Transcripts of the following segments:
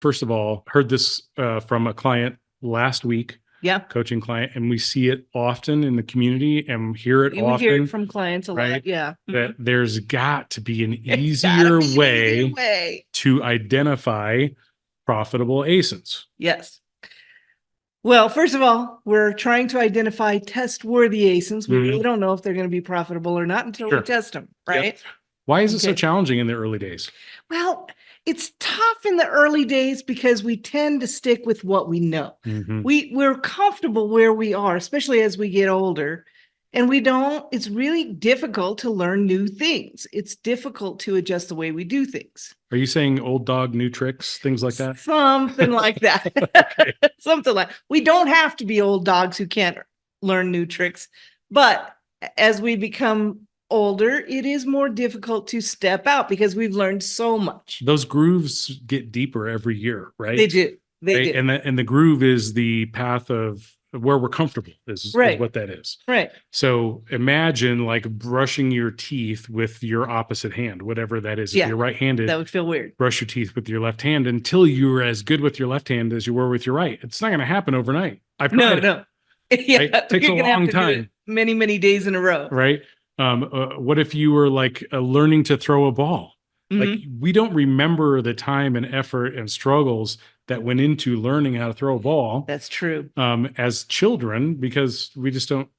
first of all, heard this from a client last week, Yeah. coaching client, and we see it often in the community and hear it We often. hear it from clients a lot. right? Yeah. That there's got to be an There's gotta easier be an easier way way. to identify profitable ASINs. Yes. Well, first of all, we're trying to identify test-worthy ASINs. We really don't know if they're going to be profitable or not until we test them, right? Yep. Why is it so Okay. challenging in the early days? Well, it's tough in the early days because we tend to stick with what we know. Mhm. We're comfortable where we are, especially as we get older. And it's really difficult to learn new things. It's difficult to adjust the way we do things. Are you saying old dog, new tricks, things like that? Something like that. Okay. Something like, we don't have to be old dogs who can't learn new tricks, but as we become older, it is more difficult to step out because we've learned so much. Those grooves get deeper every year, right? They do. They do. And the groove is the path of where we're comfortable is what that is. Right. So imagine like brushing your teeth with your opposite hand, whatever that is. If Yeah, you're right-handed, that would feel weird. brush your teeth with your left hand until you're as good with your left hand as you were with your right. It's not going to happen overnight. I've tried it. No. Yeah, Right? It takes a you're gonna long have to do time. it many, many days in a row. Right? What if you were like learning to throw a ball? Like we don't remember the time and effort and struggles that went into learning how to throw a ball That's true. as children, because we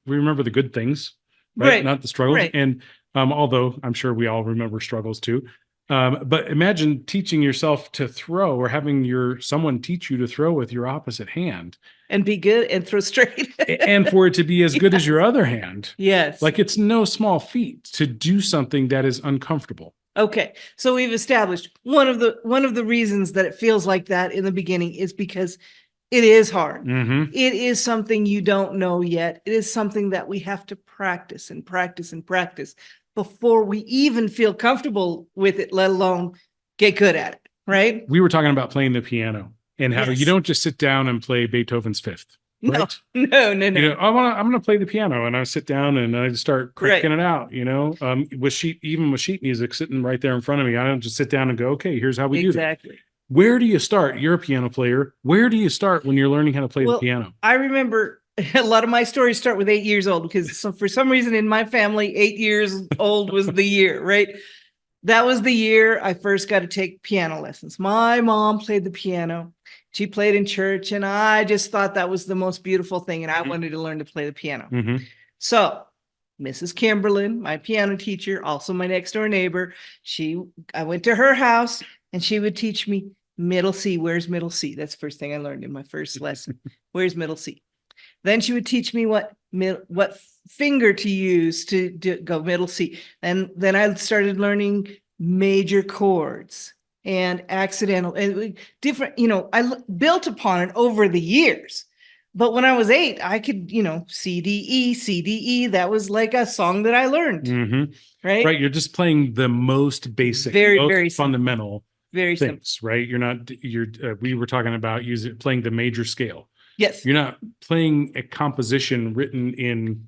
remember the good things, Right. Not the struggles. Right. And although I'm sure we all remember struggles too. But imagine teaching yourself to throw or having someone teach you to throw with your opposite hand. And be good and throw straight. And for it to be as good as your other hand. Yes. Like it's no small feat to do something that is uncomfortable. Okay, so we've established one of the reasons that it feels like that in the beginning is because it is hard. It is something you don't know yet. It is something that we have to practice and practice and practice before we even feel comfortable with it, let alone get good at it, right? We were talking about playing the piano and how you don't just sit down and play Beethoven's Fifth. Right? No. I'm going to play the piano, and I sit down and I start cranking it out, with sheet music sitting right there in front of me. I don't just sit down and go, okay, here's how we do that. Exactly. Where do you start? You're a piano player. Where do you start when you're learning how to play the piano? I remember a lot of my stories start with 8 years old because for some reason in my family, 8 years old was the year, right? That was the year I first got to take piano lessons. My mom played the piano. She played in church, and I just thought that was the most beautiful thing, and I wanted to learn to play the piano. So Mrs. Kimberlin, my piano teacher, also my next door neighbor, I went to her house, and she would teach me middle C. Where's middle C? That's the first thing I learned in my first lesson. Where's middle C? Then she would teach me what finger to use to go middle C. And then I started learning major chords and accidental and different, I built upon it over the years. But when I was 8, I could, C, D, E. That was like a song that I learned. Right. Right. You're just playing the most basic, very fundamental things, right? We were talking about playing the major scale. Yes. You're not playing a composition written in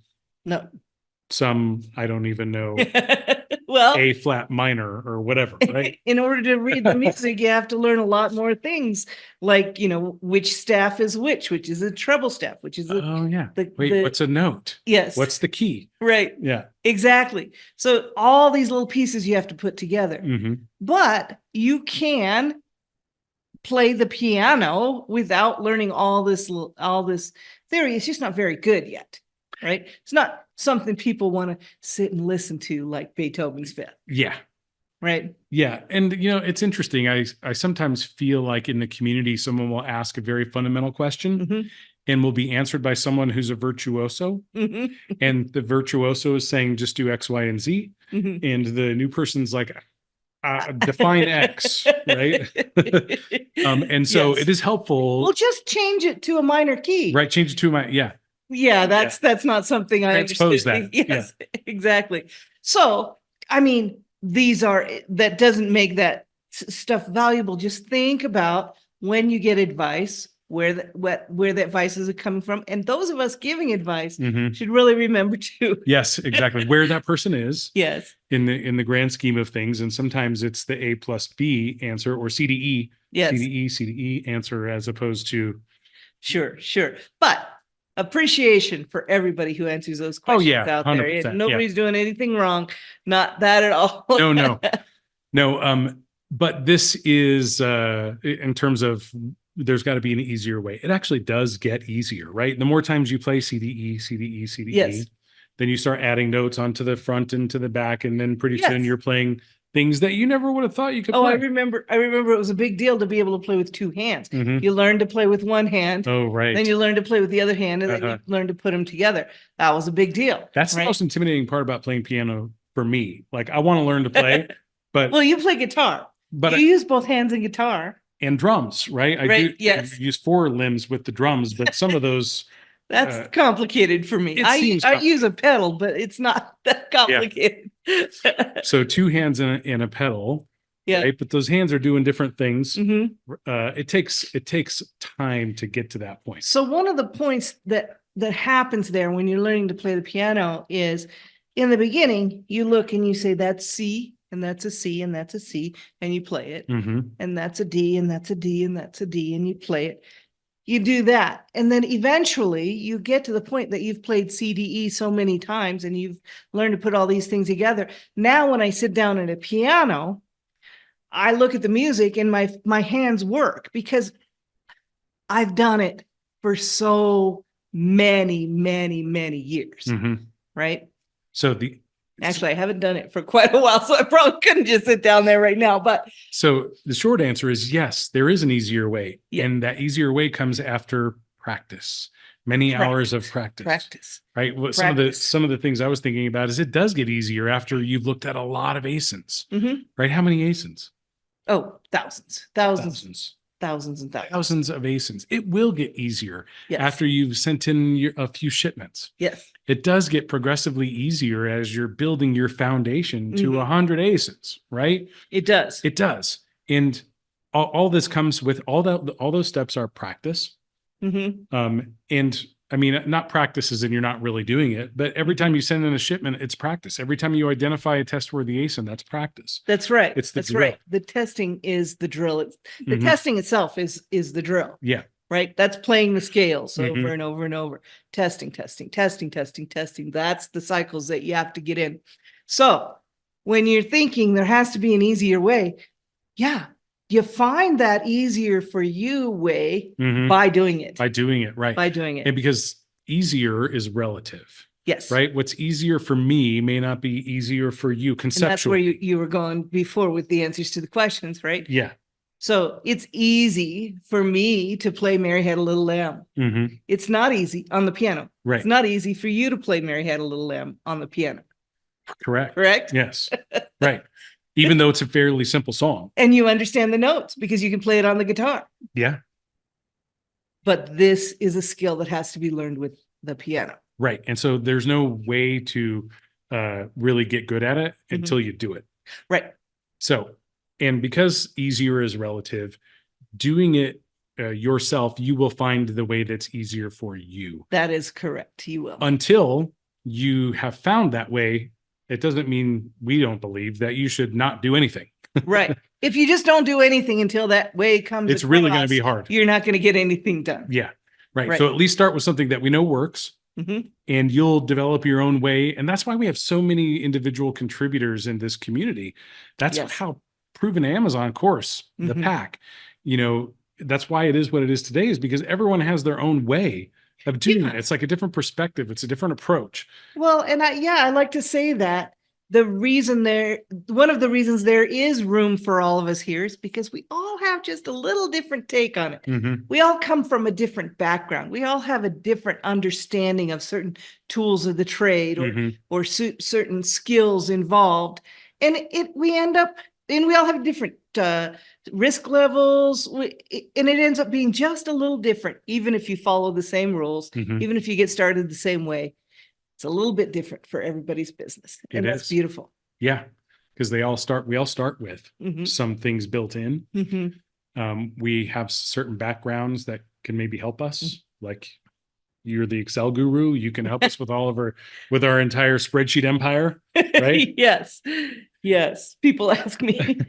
some, I don't even know, A flat minor or whatever, right? In order to read the music, you have to learn a lot more things, like, which staff is which is a treble staff, which is what's a note? Yes. What's the key? Right. Yeah. Exactly. So all these little pieces you have to put together. But you can play the piano without learning all this theory. It's just not very good yet, right? It's not something people want to sit and listen to like Beethoven's Fifth. Yeah. Right. Yeah. And, it's interesting. I sometimes feel like in the community, someone will ask a very fundamental question and will be answered by someone who's a virtuoso. And the virtuoso is saying, just do X, Y, and Z. And the new person's like, define X, right? And so it is helpful. Well, just change it to a minor key. Right. Change it to a minor. Yeah. Yeah, that's not something I Transpose understood. that. Yes, exactly. So, I mean, that doesn't make that stuff valuable. Just think about when you get advice, where the advice is coming from. And those of us giving advice should really remember to. Yes, exactly. Where that person is. Yes. In the grand scheme of things. And sometimes it's the A plus B answer or CDE Yes. CDE answer as opposed to, Sure. But appreciation for everybody who answers those questions yeah, out there. 100%, yeah. Nobody's doing anything wrong. Not that at all. No. But this is, in terms of, there's got to be an easier way. It actually does get easier, right? The more times you play CDE, Yes. then you start adding notes onto the front and to the back, and then pretty soon Yes. you're playing things that you never would have thought you could Oh, play. I remember it was a big deal to be able to play with two hands. Mhm. You learn to play with one hand. Oh, right. Then you learn to play with the other hand, and then you learn to put them together. That was a big deal. That's the most intimidating part about playing piano for me. Like, I want to learn to play, but well, you play guitar, but you use both hands in guitar and drums, right? I do use four limbs with the drums, but some of those that's complicated for me. I use a pedal, but it's not that complicated. Yeah. So two hands in a pedal. Yeah. Right? But those hands are doing different things. Mm-hmm. It takes time to get to that point. So one of the points that happens there when you're learning to play the piano is, in the beginning, you look and you say, that's C, and that's a C, and that's a C, and you play it. Mm-hmm. And that's a D, and that's a D, and that's a D, and you play it. You do that. And then eventually you get to the point that you've played CDE so many times and you've learned to put all these things together. Now, when I sit down at a piano, I look at the music and my hands work because I've done it for so many, many, many years. Mm-hmm. Right? So actually, I haven't done it for quite a while, so I probably couldn't just sit down there right now. But so the short answer is yes, there is an easier way. Yeah. And that easier way comes after practice. Many hours of practice. Right. What some of the things I was thinking about is it does get easier after you've looked at a lot of ASINs. Mm-hmm. Right? How many ASINs? Oh, thousands and thousands of ASINs. It will get easier after you've sent in a few shipments. Yes. It does get progressively easier as you're building your foundation to 100 ASINs, right? It does. And all this comes with all those steps are practice. Mm-hmm. And I mean, not practice as in you're not really doing it, but every time you send in a shipment, it's practice. Every time you identify a test-worthy ASIN, that's practice. That's right. It's the drill. Right. The testing is the drill. The testing itself is the drill. Yeah. Right. That's playing the scales over and over and over. Testing. That's the cycles that you have to get in. So when you're thinking there has to be an easier way, you find that easier for you way by doing it. Right. By doing it. And because easier is relative. Yes. Right. What's easier for me may not be easier for you conceptually. And that's where you were going before with the answers to the questions, right? Yeah. So it's easy for me to play Mary Had a Little Lamb. Mm-hmm. It's not easy on the piano. Right. It's not easy for you to play Mary Had a Little Lamb on the piano. Correct? Yes. Right. Even though it's a fairly simple song. And you understand the notes because you can play it on the guitar. Yeah. But this is a skill that has to be learned with the piano. Right. And so there's no way to really get good at it until you do it. Right. So, and because easier is relative, doing it yourself, you will find the way that's easier for you. That is correct. You will. Until you have found that way, it doesn't mean we don't believe that you should not do anything. Right. If you just don't do anything until that way comes, it's really going to be hard. You're not going to get anything done. Yeah. Right. So at least start with something that we know works. Mm-hmm. And you'll develop your own way. And that's why we have so many individual contributors in this community. That's how Proven Amazon course, the pack, that's why it is what it is today, is because everyone has their own way of doing it. It's like a different perspective. It's a different approach. Well, and I like to say that one of the reasons there is room for all of us here is because we all have just a little different take on it. Mm-hmm. We all come from a different background. We all have a different understanding of certain tools of the trade or certain skills involved. And we all have different risk levels, and it ends up being just a little different, even if you follow the same rules, even if you get started the same way. It's a little bit different for everybody's business. And that's beautiful. Yeah. Because we all start with some things built in. Mm-hmm. We have certain backgrounds that can maybe help us, like You're the Excel guru. You can help us with with our entire spreadsheet empire, right? Yes. Yes. People ask me,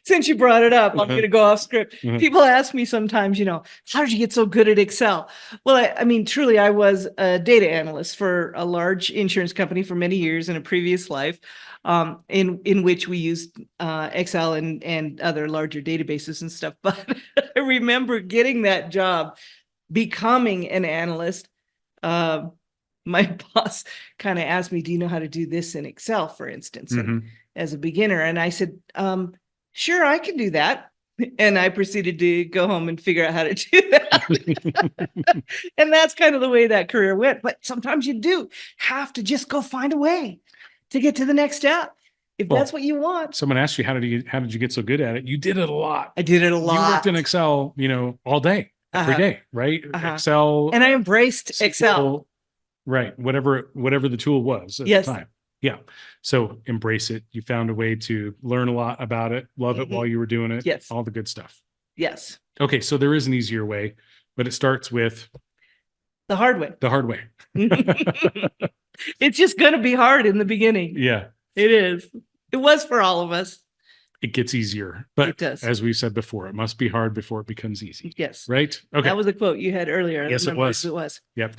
since you brought it up, I'm going to go off script. Mhm. People ask me sometimes, how did you get so good at Excel? Well, I mean, truly, I was a data analyst for a large insurance company for many years in a previous life, in which we used Excel and other larger databases and stuff. But I remember getting that job, becoming an analyst. My boss kind of asked me, do you know how to do this in Excel, for instance, as a beginner? And I said, sure, I can do that. And I proceeded to go home and figure out how to do that. And that's kind of the way that career went. But sometimes you do have to just go find a way to get to the next step. If that's what you want. Someone asked you, how did you get so good at it? You did it a lot. I did it a lot. You worked in Excel, all day, every day, right? Excel. And I embraced Excel. Right. Whatever the tool was at the time. Yeah. So embrace it. You found a way to learn a lot about it, love it while you were doing it. Yes. All the good stuff. Yes. Okay. So there is an easier way, but it starts with the hard way. The hard way. It's just going to be hard in the beginning. Yeah. It is. It was for all of us. It gets easier, but it does. As we said before, it must be hard before it becomes easy. Yes. Right. Okay. That was a quote you had earlier. Yes, it was. It was. Yep.